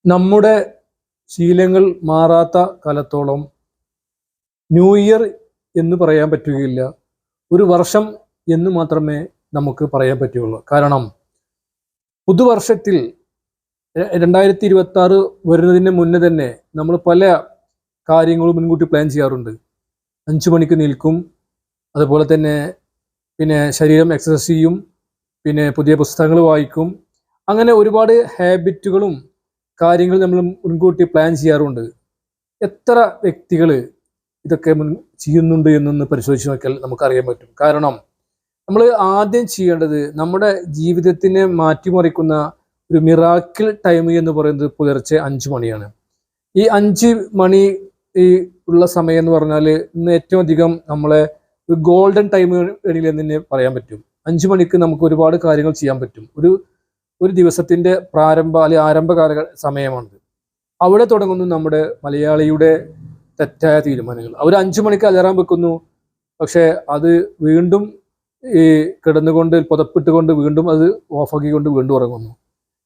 നമ്മുടെ ശീലങ്ങൾ മാറാത്ത കാലത്തോളം ന്യൂ ഇയർ എന്ന് പറയാൻ പറ്റുകയില്ല. ഒരു വർഷം എന്ന് മാത്രമേ നമുക്ക് പറയാൻ പറ്റുകയുള്ളൂ. കാരണം പുതുവർഷത്തിൽ 2026 വരുന്നതിന് മുന്നേ തന്നെ നമ്മൾ പല കാര്യങ്ങളും മുൻകൂട്ടി പ്ലാൻ ചെയ്യാറുണ്ട്. 5 മണിക്ക് നിൽക്കും, അതുപോലെ തന്നെ ശരീരം എക്സസൈസ് ചെയ്യും, പുതിയ പുസ്തകങ്ങൾ വായിക്കും. അങ്ങനെ ഒരുപാട് ഹാബിറ്റുകളും കാര്യങ്ങൾ നമ്മൾ മുൻകൂട്ടി പ്ലാൻ ചെയ്യാറുണ്ട്. എത്ര വ്യക്തികൾ ഇതൊക്കെ ചെയ്യുന്നുണ്ട് എന്നൊന്ന് പരിശോധിച്ച് നോക്കിയാൽ നമുക്കറിയാൻ പറ്റും. കാരണം നമ്മൾ ആദ്യം ചെയ്യേണ്ടത് നമ്മുടെ ജീവിതത്തിനെ മാറ്റിമറിക്കുന്ന ഒരു മിറാക്കിൾ ടൈം എന്ന് പറയുന്നത് പുലർച്ചെ 5 മണിയാണ്. ഈ 5 മണി ഉള്ള സമയം എന്ന് പറഞ്ഞാൽ ഇന്ന് ഏറ്റവും അധികം നമ്മളെ ഒരു ഗോൾഡൻ ടൈം എന്ന് തന്നെ പറയാൻ പറ്റും. 5 മണിക്ക് നമുക്ക് ഒരുപാട് കാര്യങ്ങൾ ചെയ്യാൻ പറ്റും. ഒരു ദിവസത്തിന്റെ ആരംഭകാല സമയമാണ്. അവിടെ തുടങ്ങുന്നു നമ്മുടെ മലയാളിയുടെ തെറ്റായ തീരുമാനങ്ങൾ. അവർ 5 മണിക്ക് അലാറം വെക്കുന്നു, പക്ഷെ അത് വീണ്ടും കിടന്നുകൊണ്ട് പുതപ്പിട്ടുകൊണ്ട് വീണ്ടും അത് ഓഫാക്കിക്കൊണ്ട് വീണ്ടും ഉറങ്ങുന്നു.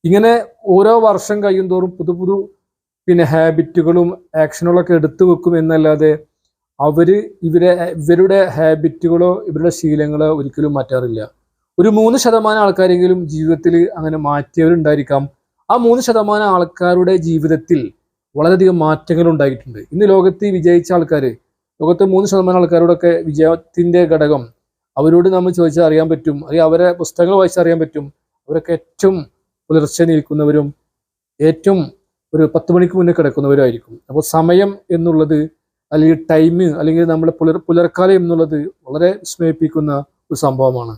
ഇങ്ങനെ ഓരോ വർഷം കഴിയും തോറും പുതു ഹാബിറ്റുകളും ആക്ഷനുകളൊക്കെ എടുത്തു വെക്കും എന്നല്ലാതെ ഇവരുടെ ഹാബിറ്റുകളോ ഇവരുടെ ശീലങ്ങളോ ഒരിക്കലും മാറ്റാറില്ല. ഒരു 3% ആൾക്കാരെങ്കിലും ജീവിതത്തിൽ അങ്ങനെ മാറ്റിയവരുണ്ടായിരിക്കാം. ആ 3% ആൾക്കാരുടെ ജീവിതത്തിൽ വളരെയധികം മാറ്റങ്ങൾ ഉണ്ടായിട്ടുണ്ട്. ഇന്ന് ലോകത്ത് വിജയിച്ച ആൾക്കാർ, ലോകത്തെ 3% ആൾക്കാരോടൊക്കെ വിജയത്തിന്റെ ഘടകം അവരോട് നമ്മൾ ചോദിച്ചാൽ അറിയാൻ പറ്റും, അല്ലെങ്കിൽ അവരെ പുസ്തകങ്ങൾ വായിച്ചറിയാൻ പറ്റും. അവരൊക്കെ ഏറ്റവും പുലർച്ചെ നിൽക്കുന്നവരും ഏറ്റവും ഒരു 10 മണിക്ക് മുന്നേ കിടക്കുന്നവരായിരിക്കും. അപ്പോൾ സമയം എന്നുള്ളത്, അല്ലെങ്കിൽ ടൈം, അല്ലെങ്കിൽ നമ്മുടെ പുലർക്കാലം എന്നുള്ളത് വളരെ വിസ്മയിപ്പിക്കുന്ന ഒരു സംഭവമാണ്.